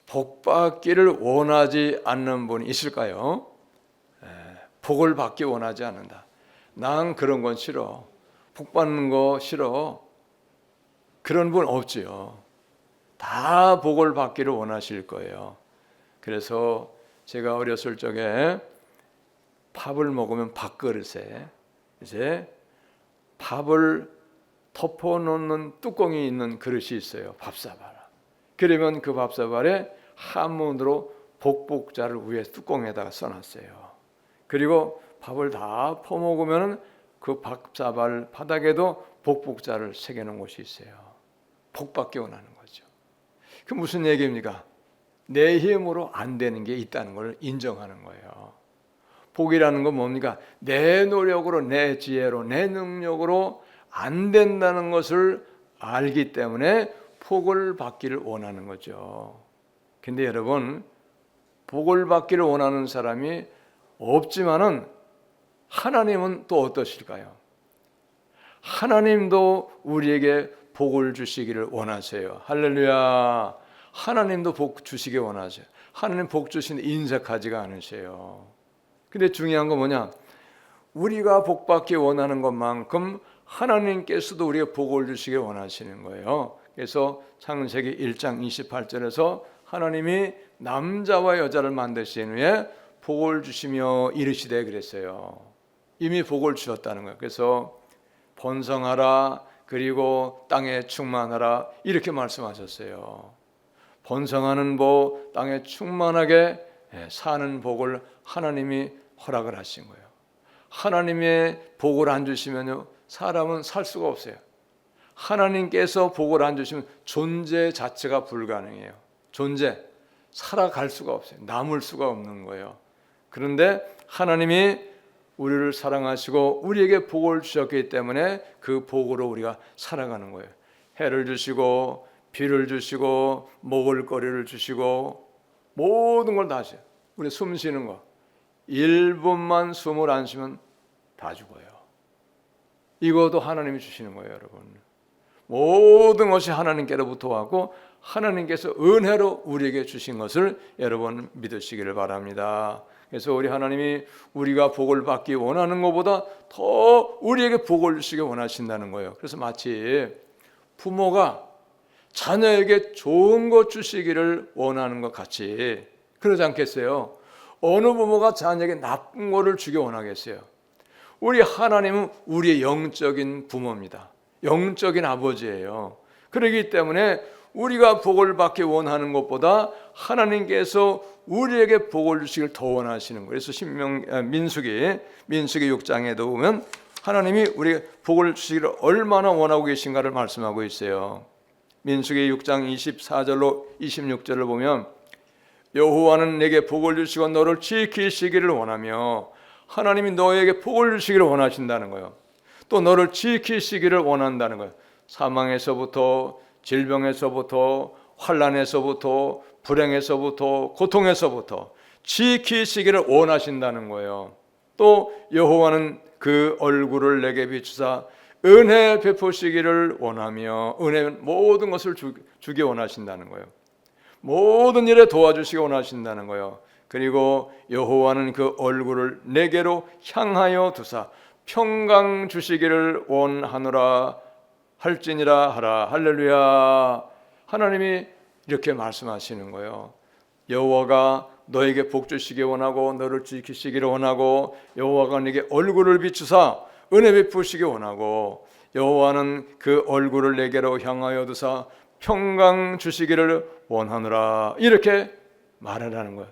복받기를 원하지 않는 분이 있을까요? 복을 받기 원하지 않는다. 난 그런 건 싫어. 복 받는 거 싫어. 그런 분 없지요. 다 복을 받기를 원하실 거예요. 그래서 제가 어렸을 적에 밥을 먹으면 밥그릇에 이제 밥을 덮어놓는 뚜껑이 있는 그릇이 있어요. 밥사발. 그러면 그 밥사발에 한문으로 복복자를 위에 뚜껑에다가 써놨어요. 그리고 밥을 다 퍼먹으면 그 밥사발 바닥에도 복복자를 새겨놓은 곳이 있어요. 복받기 원하는 거죠. 그 무슨 얘기입니까? 내 힘으로 안 되는 게 있다는 걸 인정하는 거예요. 복이라는 건 뭡니까? 내 노력으로, 내 지혜로, 내 능력으로 안 된다는 것을 알기 때문에 복을 받기를 원하는 거죠. 근데 여러분, 복을 받기를 원하는 사람이 없지만은 하나님은 또 어떠실까요? 하나님도 우리에게 복을 주시기를 원하세요. 할렐루야. 하나님도 복 주시기 원하세요. 하나님 복 주시는데 인색하지가 않으세요. 근데 중요한 건 뭐냐? 우리가 복 받기 원하는 것만큼 하나님께서도 우리에게 복을 주시기 원하시는 거예요. 그래서 창세기 1장 28절에서 하나님이 남자와 여자를 만드신 후에 복을 주시며 이르시되 그랬어요. 이미 복을 주셨다는 거예요. 그래서 번성하라, 그리고 땅에 충만하라, 이렇게 말씀하셨어요. 번성하는 복, 땅에 충만하게 사는 복을 하나님이 허락을 하신 거예요. 하나님의 복을 안 주시면요, 사람은 살 수가 없어요. 하나님께서 복을 안 주시면 존재 자체가 불가능해요. 존재, 살아갈 수가 없어요. 남을 수가 없는 거예요. 그런데 하나님이 우리를 사랑하시고 우리에게 복을 주셨기 때문에 그 복으로 우리가 살아가는 거예요. 해를 주시고 비를 주시고 먹을 거리를 주시고 모든 걸 다 하셔요. 우리 숨 쉬는 거 1분만 숨을 안 쉬면 다 죽어요. 이것도 하나님이 주시는 거예요, 여러분. 모든 것이 하나님께로부터 왔고 하나님께서 은혜로 우리에게 주신 것을 여러분 믿으시기를 바랍니다. 그래서 우리 하나님이 우리가 복을 받기 원하는 것보다 더 우리에게 복을 주시기 원하신다는 거예요. 그래서 마치 부모가 자녀에게 좋은 것 주시기를 원하는 것 같이, 그러지 않겠어요? 어느 부모가 자녀에게 나쁜 것을 주기 원하겠어요? 우리 하나님은 우리의 영적인 부모입니다. 영적인 아버지예요. 그렇기 때문에 우리가 복을 받기 원하는 것보다 하나님께서 우리에게 복을 주시길 더 원하시는 거예요. 그래서 민수기 6장에도 보면 하나님이 우리에게 복을 주시기를 얼마나 원하고 계신가를 말씀하고 있어요. 민수기 6장 24절로 26절을 보면 여호와는 내게 복을 주시고 너를 지키시기를 원하며, 하나님이 너에게 복을 주시기를 원하신다는 거예요. 또 너를 지키시기를 원한다는 거예요. 사망에서부터, 질병에서부터, 환난에서부터, 불행에서부터, 고통에서부터 지키시기를 원하신다는 거예요. 또 여호와는 그 얼굴을 내게 비추사 은혜 베푸시기를 원하며, 은혜는 모든 것을 주기 원하신다는 거예요. 모든 일에 도와주시기 원하신다는 거예요. 그리고 여호와는 그 얼굴을 내게로 향하여 두사 평강 주시기를 원하노라 할지니라 하라. 할렐루야. 하나님이 이렇게 말씀하시는 거예요. 여호와가 너에게 복 주시기 원하고 너를 지키시기를 원하고, 여호와가 네게 얼굴을 비추사 은혜 베푸시기 원하고, 여호와는 그 얼굴을 내게로 향하여 두사 평강 주시기를 원하노라, 이렇게 말하라는 거예요.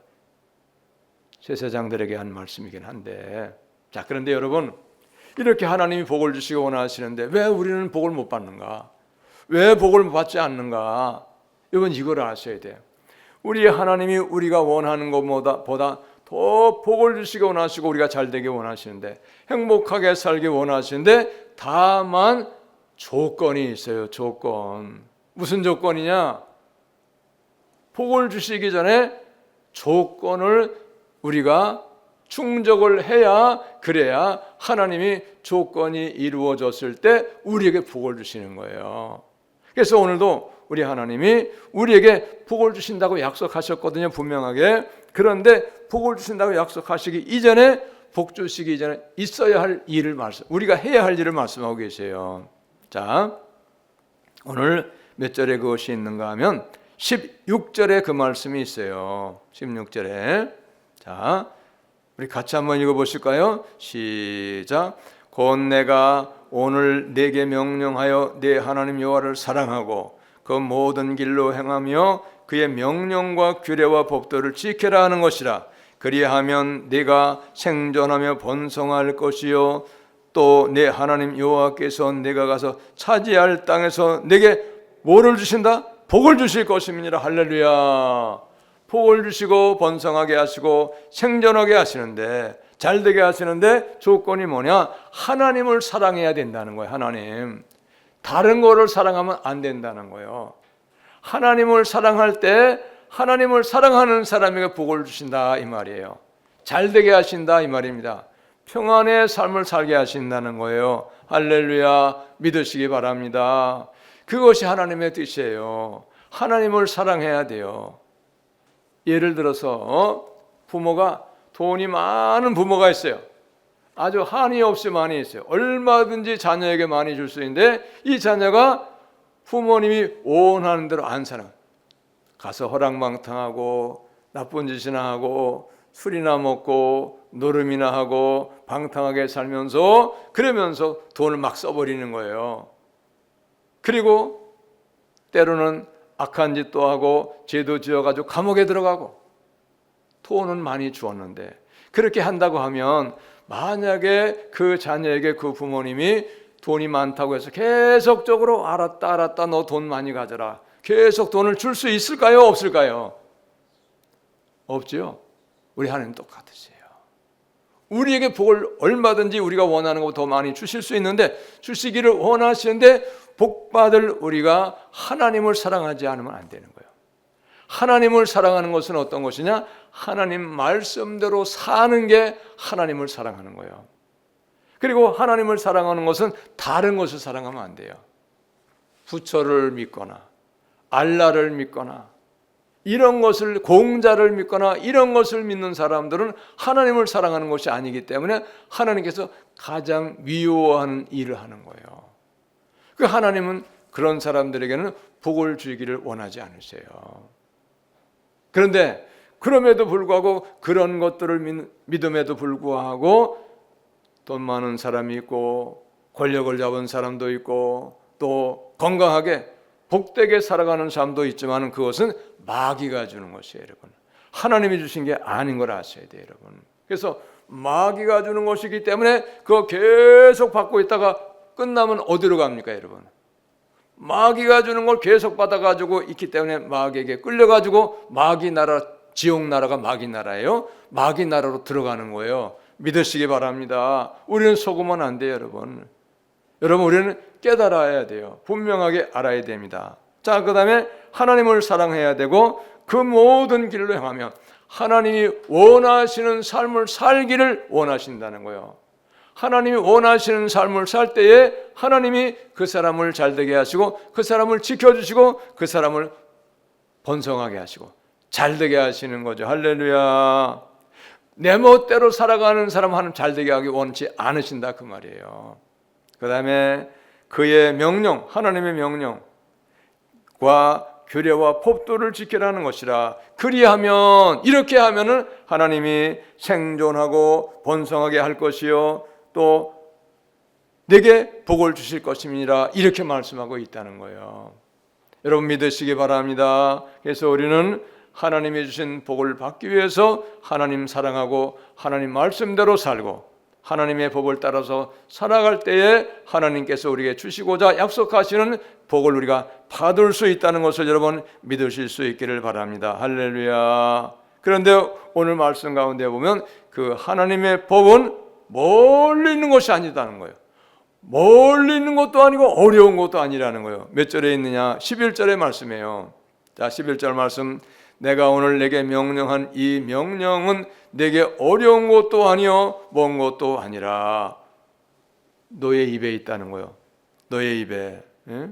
제사장들에게 한 말씀이긴 한데, 자, 그런데 여러분, 이렇게 하나님이 복을 주시기 원하시는데 왜 우리는 복을 못 받는가? 왜 복을 받지 않는가? 여러분, 이걸 아셔야 돼요. 우리 하나님이 우리가 원하는 것보다 더 복을 주시기 원하시고 우리가 잘 되기 원하시는데, 행복하게 살기 원하시는데, 다만 조건이 있어요. 조건. 무슨 조건이냐? 복을 주시기 전에 조건을 우리가 충족을 해야, 그래야 하나님이 조건이 이루어졌을 때 우리에게 복을 주시는 거예요. 그래서 오늘도 우리 하나님이 우리에게 복을 주신다고 약속하셨거든요, 분명하게. 그런데 복을 주신다고 약속하시기 이전에, 복 주시기 이전에 있어야 할 일을 우리가 해야 할 일을 말씀하고 계세요. 자, 오늘 몇 절에 그것이 있는가 하면 16절에 그 말씀이 있어요. 16절에. 자, 우리 같이 한번 읽어보실까요? 시작. 곧 내가 오늘 내게 명령하여 내 하나님 여호와를 사랑하고 그 모든 길로 행하며 그의 명령과 규례와 법도를 지켜라 하는 것이라. 그리하면 네가 생존하며 번성할 것이요 또 내 하나님 여호와께서 내가 가서 차지할 땅에서 내게 뭐를 주신다? 복을 주실 것임이니라. 할렐루야. 복을 주시고 번성하게 하시고 생존하게 하시는데, 잘되게 하시는데 조건이 뭐냐? 하나님을 사랑해야 된다는 거예요. 하나님. 다른 거를 사랑하면 안 된다는 거예요. 하나님을 사랑할 때 하나님을 사랑하는 사람에게 복을 주신다 이 말이에요. 잘되게 하신다 이 말입니다. 평안의 삶을 살게 하신다는 거예요. 할렐루야. 믿으시기 바랍니다. 그것이 하나님의 뜻이에요. 하나님을 사랑해야 돼요. 예를 들어서 부모가, 돈이 많은 부모가 있어요. 아주 한이 없이 많이 있어요. 얼마든지 자녀에게 많이 줄 수 있는데 이 자녀가 부모님이 원하는 대로 안 살아. 가서 허랑방탕하고 나쁜 짓이나 하고 술이나 먹고 노름이나 하고 방탕하게 살면서, 그러면서 돈을 막 써버리는 거예요. 그리고 때로는 악한 짓도 하고 죄도 지어가지고 감옥에 들어가고, 돈은 많이 주었는데 그렇게 한다고 하면, 만약에 그 자녀에게 그 부모님이 돈이 많다고 해서 계속적으로 알았다 너 돈 많이 가져라, 계속 돈을 줄 수 있을까요? 없을까요? 없죠. 우리 하나님 똑같으세요. 우리에게 복을 얼마든지 우리가 원하는 것보다 더 많이 주실 수 있는데, 주시기를 원하시는데 복받을 우리가 하나님을 사랑하지 않으면 안 되는 거예요. 하나님을 사랑하는 것은 어떤 것이냐? 하나님 말씀대로 사는 게 하나님을 사랑하는 거예요. 그리고 하나님을 사랑하는 것은 다른 것을 사랑하면 안 돼요. 부처를 믿거나 알라를 믿거나 이런 것을, 공자를 믿거나 이런 것을 믿는 사람들은 하나님을 사랑하는 것이 아니기 때문에 하나님께서 가장 미워하는 일을 하는 거예요. 그 하나님은 그런 사람들에게는 복을 주기를 원하지 않으세요. 그런데 그럼에도 불구하고, 그런 것들을 믿음에도 불구하고 돈 많은 사람이 있고 권력을 잡은 사람도 있고 또 건강하게 복되게 살아가는 사람도 있지만, 그것은 마귀가 주는 것이에요, 여러분. 하나님이 주신 게 아닌 걸 아셔야 돼요, 여러분. 그래서 마귀가 주는 것이기 때문에 그거 계속 받고 있다가 끝나면 어디로 갑니까, 여러분? 마귀가 주는 걸 계속 받아가지고 있기 때문에 마귀에게 끌려가지고 마귀 나라, 지옥 나라가 마귀 나라예요. 마귀 나라로 들어가는 거예요. 믿으시기 바랍니다. 우리는 속으면 안 돼요, 여러분. 여러분, 우리는 깨달아야 돼요. 분명하게 알아야 됩니다. 자, 그 다음에 하나님을 사랑해야 되고 그 모든 길로 행하며 하나님이 원하시는 삶을 살기를 원하신다는 거예요. 하나님이 원하시는 삶을 살 때에 하나님이 그 사람을 잘되게 하시고 그 사람을 지켜주시고 그 사람을 번성하게 하시고 잘되게 하시는 거죠. 할렐루야. 내 멋대로 살아가는 사람 하나님 잘되게 하기 원치 않으신다 그 말이에요. 그 다음에 그의 명령, 하나님의 명령과 규례와 법도를 지키라는 것이라. 그리하면, 이렇게 하면은 하나님이 생존하고 번성하게 할 것이요 또 내게 복을 주실 것임이니라, 이렇게 말씀하고 있다는 거예요. 여러분 믿으시기 바랍니다. 그래서 우리는 하나님이 주신 복을 받기 위해서 하나님 사랑하고 하나님 말씀대로 살고 하나님의 법을 따라서 살아갈 때에 하나님께서 우리에게 주시고자 약속하시는 복을 우리가 받을 수 있다는 것을 여러분 믿으실 수 있기를 바랍니다. 할렐루야. 그런데 오늘 말씀 가운데 보면 그 하나님의 법은 멀리 있는 것이 아니다는 거예요. 멀리 있는 것도 아니고 어려운 것도 아니라는 거예요. 몇 절에 있느냐? 11절의 말씀이에요. 자, 11절 말씀. 내가 오늘 내게 명령한 이 명령은 내게 어려운 것도 아니요 먼 것도 아니라. 너의 입에 있다는 거예요. 너의 입에. 예?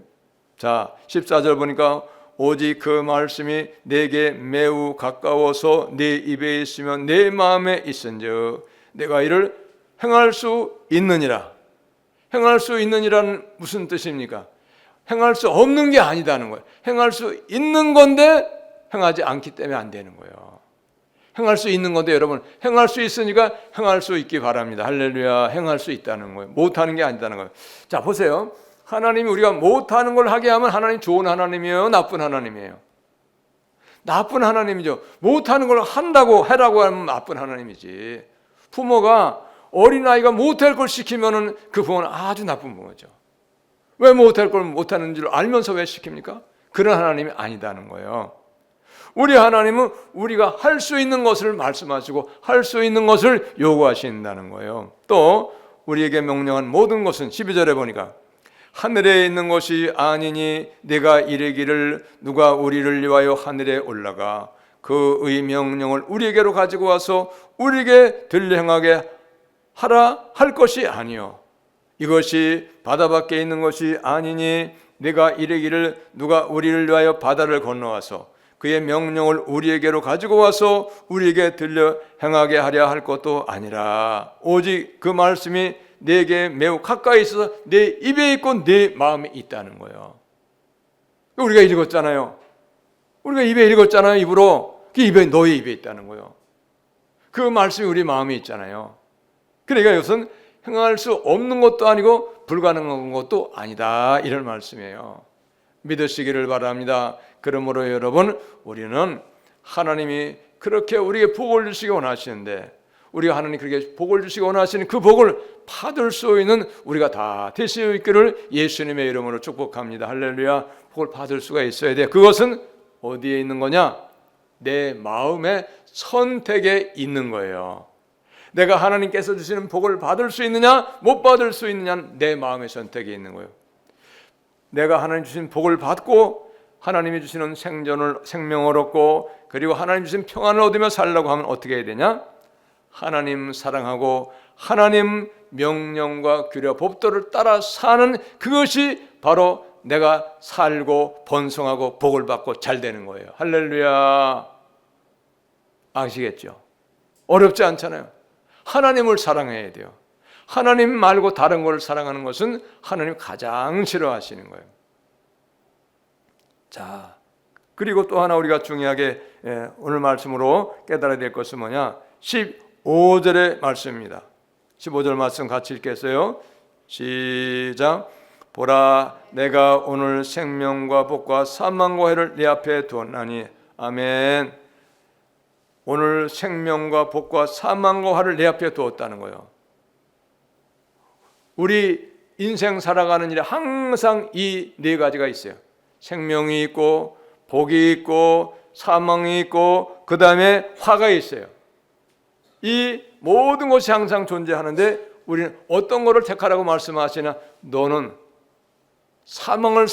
자, 14절 보니까 오직 그 말씀이 내게 매우 가까워서 내 입에 있으며 내 마음에 있은즉 내가 이를 행할 수 있느니라. 행할 수 있느니라는 무슨 뜻입니까? 행할 수 없는 게 아니다는 거예요. 행할 수 있는 건데 행하지 않기 때문에 안 되는 거예요. 행할 수 있는 건데 여러분, 행할 수 있으니까 행할 수 있기 바랍니다. 할렐루야. 행할 수 있다는 거예요. 못하는 게 아니다는 거예요. 자, 보세요. 하나님이 우리가 못하는 걸 하게 하면 하나님 좋은 하나님이에요? 나쁜 하나님이에요? 나쁜 하나님이죠. 못하는 걸 한다고 해라고 하면 나쁜 하나님이지. 부모가 어린아이가 못할 걸 시키면 그 부모는 아주 나쁜 부모죠. 왜 못할 걸 못하는 줄 알면서 왜 시킵니까? 그런 하나님이 아니다는 거예요. 우리 하나님은 우리가 할 수 있는 것을 말씀하시고 할 수 있는 것을 요구하신다는 거예요. 또 우리에게 명령한 모든 것은 12절에 보니까 하늘에 있는 것이 아니니 내가 이르기를 누가 우리를 위하여 하늘에 올라가 그의 명령을 우리에게로 가지고 와서 우리에게 들려 행하게 하라 할 것이 아니요 이것이 바다 밖에 있는 것이 아니니 내가 이르기를 누가 우리를 위하여 바다를 건너와서 그의 명령을 우리에게로 가지고 와서 우리에게 들려 행하게 하려 할 것도 아니라 오직 그 말씀이 내게 매우 가까이 있어서 내 입에 있고 내 마음에 있다는 거예요. 우리가 읽었잖아요. 우리가 입에 읽었잖아요. 입으로. 그 입에 너의 입에 있다는 거예요. 그 말씀이 우리 마음에 있잖아요. 그러니까 이것은 행할 수 없는 것도 아니고 불가능한 것도 아니다 이런 말씀이에요. 믿으시기를 바랍니다. 그러므로 여러분 우리는 하나님이 그렇게 우리에게 복을 주시기 원하시는데 우리가 하나님 그렇게 복을 주시기 원하시는 그 복을 받을 수 있는 우리가 다 될 수 있기를 예수님의 이름으로 축복합니다. 할렐루야. 복을 받을 수가 있어야 돼요. 그것은 어디에 있는 거냐? 내 마음의 선택에 있는 거예요. 내가 하나님께서 주시는 복을 받을 수 있느냐 못 받을 수 있느냐는 내 마음의 선택에 있는 거예요. 내가 하나님 주신 복을 받고 하나님이 주시는 생명을 얻고 그리고 하나님 주신 평안을 얻으며 살려고 하면 어떻게 해야 되냐? 하나님 사랑하고 하나님 명령과 규례 법도를 따라 사는 그것이 바로 내가 살고 번성하고 복을 받고 잘 되는 거예요. 할렐루야. 아시겠죠? 어렵지 않잖아요. 하나님을 사랑해야 돼요. 하나님 말고 다른 걸 사랑하는 것은 하나님 가장 싫어하시는 거예요. 자, 그리고 또 하나 우리가 중요하게 오늘 말씀으로 깨달아야 될 것은 뭐냐? 15절의 말씀입니다. 15절 말씀 같이 읽겠어요. 시작. 보라, 내가 오늘 생명과 복과 사망과 해를 네 앞에 두었나니. 아멘. 오늘 생명과 복과 사망과 화를 내 앞에 두었다는 거예요. 우리 인생 살아가는 일에 항상 이 네 가지가 있어요. 생명이 있고 복이 있고 사망이 있고 그 다음에 화가 있어요. 이 모든 것이 항상 존재하는데 우리는 어떤 것을 택하라고 말씀하시나? 너는 사망을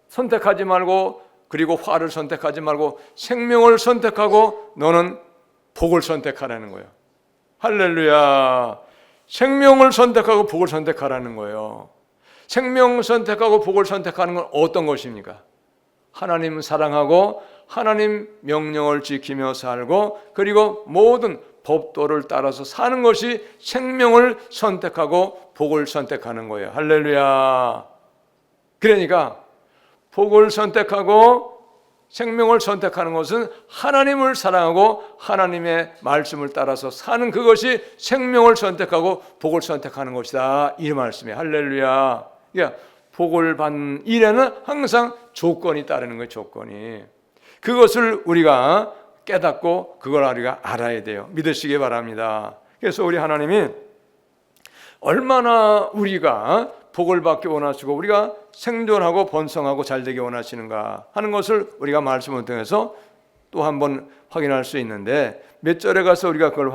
선택하지 말고 그리고 화를 선택하지 말고 생명을 선택하고 너는 복을 선택하라는 거예요. 할렐루야. 생명을 선택하고 복을 선택하라는 거예요. 생명 선택하고 복을 선택하는 건 어떤 것입니까? 하나님 사랑하고 하나님 명령을 지키며 살고 그리고 모든 법도를 따라서 사는 것이 생명을 선택하고 복을 선택하는 거예요. 할렐루야. 그러니까 복을 선택하고 생명을 선택하는 것은 하나님을 사랑하고 하나님의 말씀을 따라서 사는 그것이 생명을 선택하고 복을 선택하는 것이다. 이 말씀이에요. 할렐루야. 그러니까 복을 받는 일에는 항상 조건이 따르는 거예요. 조건이. 그것을 우리가 깨닫고 그걸 우리가 알아야 돼요. 믿으시기 바랍니다. 그래서 우리 하나님이 얼마나 우리가 복을 받기 원하시고 우리가 생존하고 번성하고 잘되기 원하시는가 하는 것을 우리가 말씀을 통해서 또 한번 확인할 수 있는데 몇 절에 가서 우리가 그걸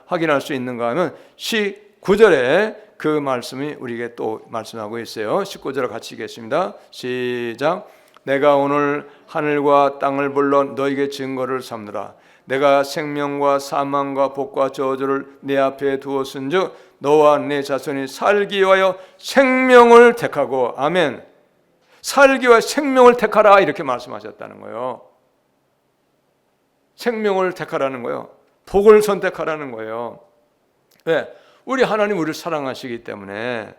확인할 수 있는가 하면 19절에 그 말씀이 우리에게 또 말씀하고 있어요. 19절을 같이 읽겠습니다. 시작. 내가 오늘 하늘과 땅을 불러 너에게 증거를 삼느라. 내가 생명과 사망과 복과 저주를 내 앞에 두었은즉 너와 내 자손이 살기 위하여 생명을 택하고. 아멘. 살기와 생명을 택하라 이렇게 말씀하셨다는 거예요. 생명을 택하라는 거예요. 복을 선택하라는 거예요. 왜? 우리 하나님 우리를 사랑하시기 때문에.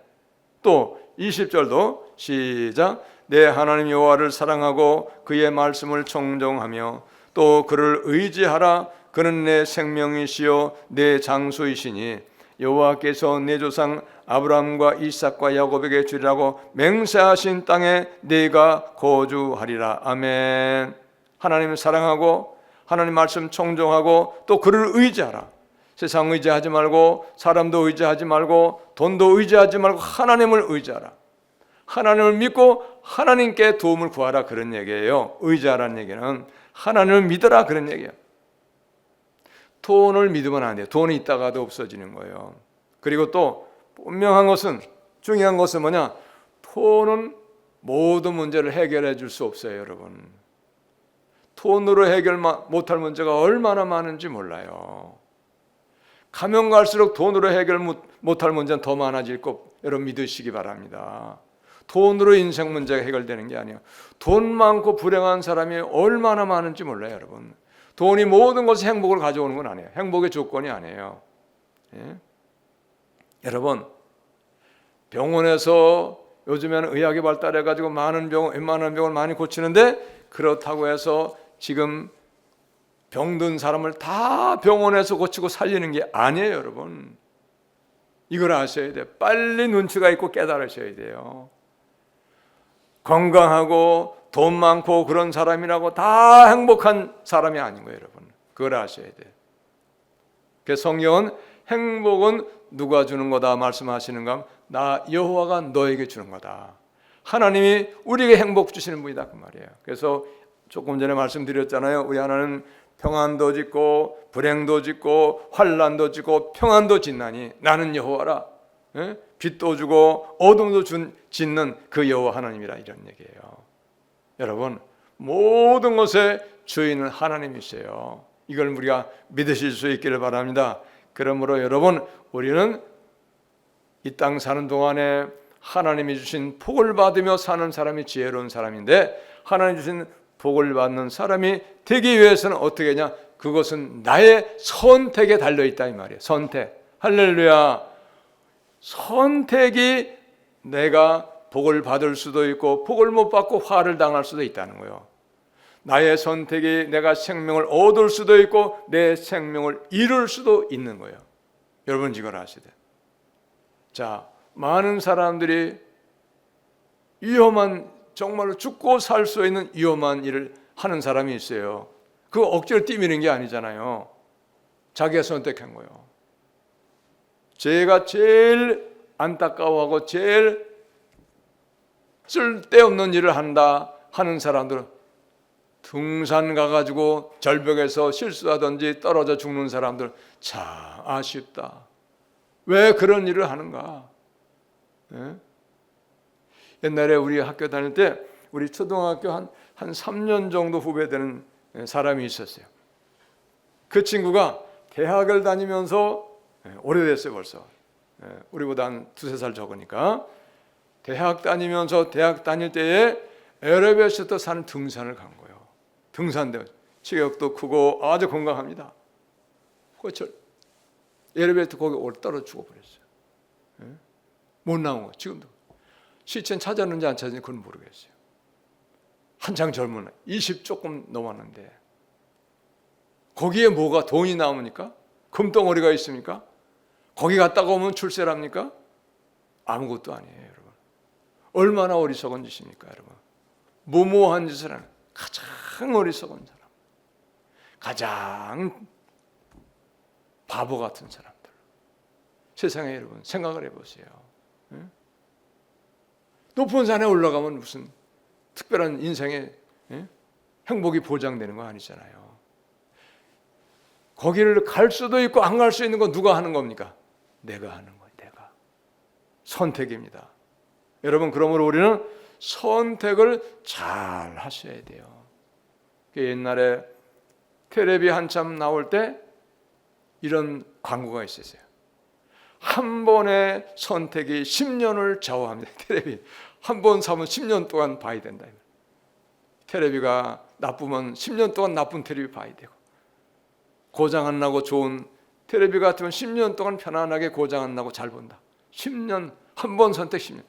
또 20절도 시작. 내 하나님 여호와를 사랑하고 그의 말씀을 청종하며 또 그를 의지하라. 그는 내 생명이시요 내 장소이시니 여호와께서 내 조상 아브라함과 이삭과 야곱에게 주리라고 맹세하신 땅에 네가 거주하리라. 아멘. 하나님을 사랑하고 하나님 말씀 청종하고 또 그를 의지하라. 세상 의지하지 말고 사람도 의지하지 말고 돈도 의지하지 말고 하나님을 의지하라. 하나님을 믿고 하나님께 도움을 구하라 그런 얘기예요. 의지하라는 얘기는 하나님을 믿어라 그런 얘기예요. 돈을 믿으면 안 돼요. 돈이 있다가도 없어지는 거예요. 그리고 또 분명한 것은 중요한 것은 뭐냐? 돈은 모든 문제를 해결해 줄 수 없어요, 여러분. 돈으로 해결 못할 문제가 얼마나 많은지 몰라요. 가면 갈수록 돈으로 해결 못할 문제는 더 많아질 것 여러분 믿으시기 바랍니다. 돈으로 인생 문제가 해결되는 게 아니에요. 돈 많고 불행한 사람이 얼마나 많은지 몰라요, 여러분. 돈이 모든 것에 행복을 가져오는 건 아니에요. 행복의 조건이 아니에요. 예? 여러분, 병원에서 요즘에는 의학이 발달해가지고 웬만한 병을 많이 고치는데 그렇다고 해서 지금 병든 사람을 다 병원에서 고치고 살리는 게 아니에요, 여러분. 이걸 아셔야 돼요. 빨리 눈치가 있고 깨달으셔야 돼요. 건강하고 돈 많고 그런 사람이라고 다 행복한 사람이 아닌 거예요, 여러분. 그걸 아셔야 돼요. 그래서 성경은 행복은 누가 주는 거다 말씀하시는가? 나 여호와가 너에게 주는 거다. 하나님이 우리에게 행복 주시는 분이다 그 말이에요. 그래서 조금 전에 말씀드렸잖아요. 우리 하나님 평안도 짓고 불행도 짓고 환난도 짓고 평안도 짓나니 나는 여호와라. 빛도 주고 어둠도 짓는 그 여호와 하나님이라 이런 얘기예요. 여러분, 모든 것의 주인은 하나님이세요. 이걸 우리가 믿으실 수 있기를 바랍니다. 그러므로 여러분, 우리는 이 땅 사는 동안에 하나님이 주신 복을 받으며 사는 사람이 지혜로운 사람인데, 하나님 주신 복을 받는 사람이 되기 위해서는 어떻게 하냐? 그것은 나의 선택에 달려있다 이 말이에요. 선택. 할렐루야. 선택이 내가 복을 받을 수도 있고 복을 못 받고 화를 당할 수도 있다는 거예요. 나의 선택이 내가 생명을 얻을 수도 있고 내 생명을 잃을 수도 있는 거예요. 여러분 이걸 아셔야 돼요. 자, 많은 사람들이 위험한, 정말로 죽고 살 수 있는 위험한 일을 하는 사람이 있어요. 그거 억지로 뛰미는 게 아니잖아요. 자기가 선택한 거예요. 제가 제일 안타까워하고 제일 쓸데없는 일을 한다 하는 사람들은 등산 가가지고 절벽에서 실수하든지 떨어져 죽는 사람들, 참 아쉽다. 왜 그런 일을 하는가? 예? 옛날에 우리 학교 다닐 때 우리 초등학교 한 3년 정도 후배되는 사람이 있었어요. 그 친구가 대학을 다니면서 오래됐어요 벌써. 우리보다 한 2-3살 적으니까 대학 다닐 때에 에베레스트 산 등산을 간 거예요. 등산대 체격도 크고 아주 건강합니다. 에베레스트 거기 떨어 죽어버렸어요. 못 나온 거예요. 지금도 시체는 찾았는지 안 찾았는지 그건 모르겠어요. 한창 젊은 20 조금 넘었는데 거기에 뭐가 돈이 나옵니까? 금덩어리가 있습니까? 거기 갔다가 오면 출세랍니까? 아무것도 아니에요, 여러분. 얼마나 어리석은 짓입니까, 여러분? 무모한 짓을 하는 가장 어리석은 사람, 가장 바보 같은 사람들. 세상에 여러분 생각을 해보세요. 높은 산에 올라가면 무슨 특별한 인생의 행복이 보장되는 거 아니잖아요. 거기를 갈 수도 있고 안 갈 수 있는 건 누가 하는 겁니까? 내가 하는 거예요. 내가. 선택입니다. 여러분, 그러므로 우리는 선택을 잘 하셔야 돼요. 옛날에 텔레비 한참 나올 때 이런 광고가 있었어요. 한 번의 선택이 10년을 좌우합니다. 텔레비 한 번 사면 10년 동안 봐야 된다. 테레비가 나쁘면 10년 동안 나쁜 테레비 봐야 되고, 고장 안 나고 좋은 테레비 같으면 10년 동안 편안하게 고장 안 나고 잘 본다. 10년, 한 번 선택 10년.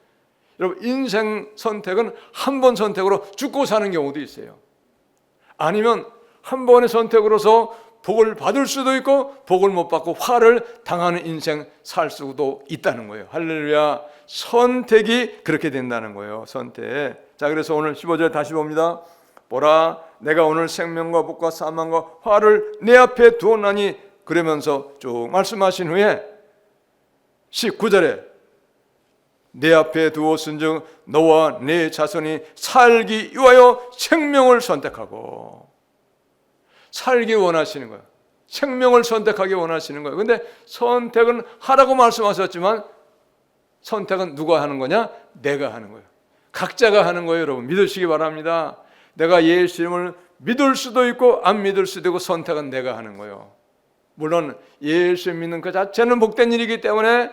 여러분, 인생 선택은 한 번 선택으로 죽고 사는 경우도 있어요. 아니면 한 번의 선택으로서 복을 받을 수도 있고 복을 못 받고 화를 당하는 인생 살 수도 있다는 거예요. 할렐루야. 선택이 그렇게 된다는 거예요. 선택. 자, 그래서 오늘 15절 다시 봅니다. 보라, 내가 오늘 생명과 복과 사망과 화를 내 앞에 두었나니, 그러면서 쭉 말씀하신 후에 19절에 내 앞에 두었은즉 너와 네 자손이 살기 위하여 생명을 선택하고, 살기 원하시는 거예요. 생명을 선택하기 원하시는 거예요. 그런데 선택은 하라고 말씀하셨지만 선택은 누가 하는 거냐? 내가 하는 거예요. 각자가 하는 거예요. 여러분, 믿으시기 바랍니다. 내가 예수님을 믿을 수도 있고 안 믿을 수도 있고 선택은 내가 하는 거예요. 물론 예수 믿는 그 자체는 복된 일이기 때문에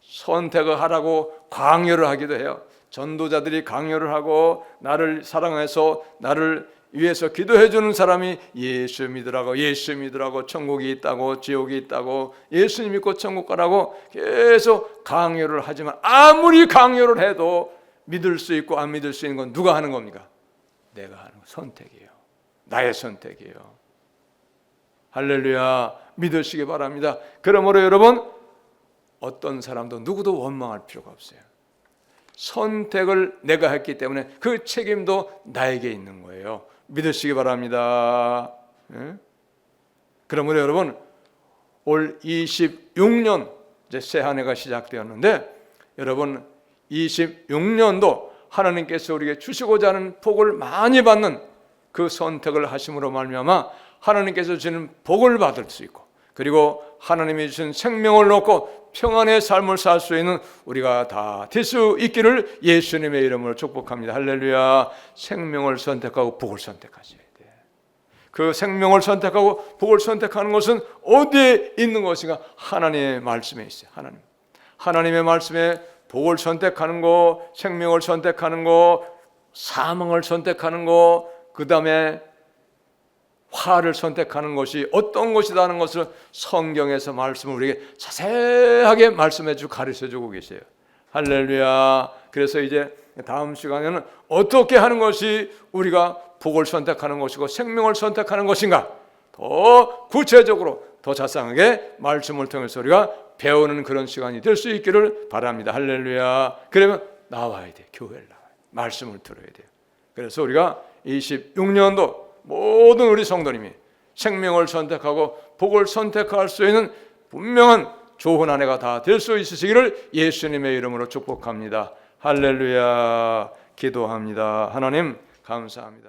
선택을 하라고 강요를 하기도 해요. 전도자들이 강요를 하고 나를 사랑해서 나를 위해서 기도해 주는 사람이 예수 믿으라고, 예수 믿으라고, 천국이 있다고, 지옥이 있다고, 예수님 믿고 천국 가라고 계속 강요를 하지만 아무리 강요를 해도 믿을 수 있고 안 믿을 수 있는 건 누가 하는 겁니까? 내가 하는 거. 선택이에요. 나의 선택이에요. 할렐루야. 믿으시기 바랍니다. 그러므로 여러분, 어떤 사람도 누구도 원망할 필요가 없어요. 선택을 내가 했기 때문에 그 책임도 나에게 있는 거예요. 믿으시기 바랍니다. 그러므로 여러분, 올 26년 이제 새 한 해가 시작되었는데, 여러분 26년도 하나님께서 우리에게 주시고자 하는 복을 많이 받는 그 선택을 하심으로 말미암아 하나님께서 주시는 복을 받을 수 있고, 그리고 하나님이 주신 생명을 얻고 평안의 삶을 살 수 있는 우리가 다 될 수 있기를 예수님의 이름으로 축복합니다. 할렐루야. 생명을 선택하고 복을 선택하셔야 돼. 그 생명을 선택하고 복을 선택하는 것은 어디에 있는 것인가? 하나님의 말씀에 있어요. 하나님의 말씀에 복을 선택하는 거, 생명을 선택하는 거, 사망을 선택하는 거, 그 다음에 화를 선택하는 것이 어떤 것이다 하는 것을 성경에서 말씀을 우리에게 자세하게 말씀해주고 가르쳐주고 계세요. 할렐루야. 그래서 이제 다음 시간에는 어떻게 하는 것이 우리가 복을 선택하는 것이고 생명을 선택하는 것인가, 더 구체적으로 더 자세하게 말씀을 통해서 우리가 배우는 그런 시간이 될 수 있기를 바랍니다. 할렐루야. 그러면 나와야 돼. 교회를 나와야 돼. 말씀을 들어야 돼요. 그래서 우리가 26년도 모든 우리 성도님이 생명을 선택하고 복을 선택할 수 있는 분명한 좋은 한 해가 다 될 수 있으시기를 예수님의 이름으로 축복합니다. 할렐루야. 기도합니다. 하나님 감사합니다.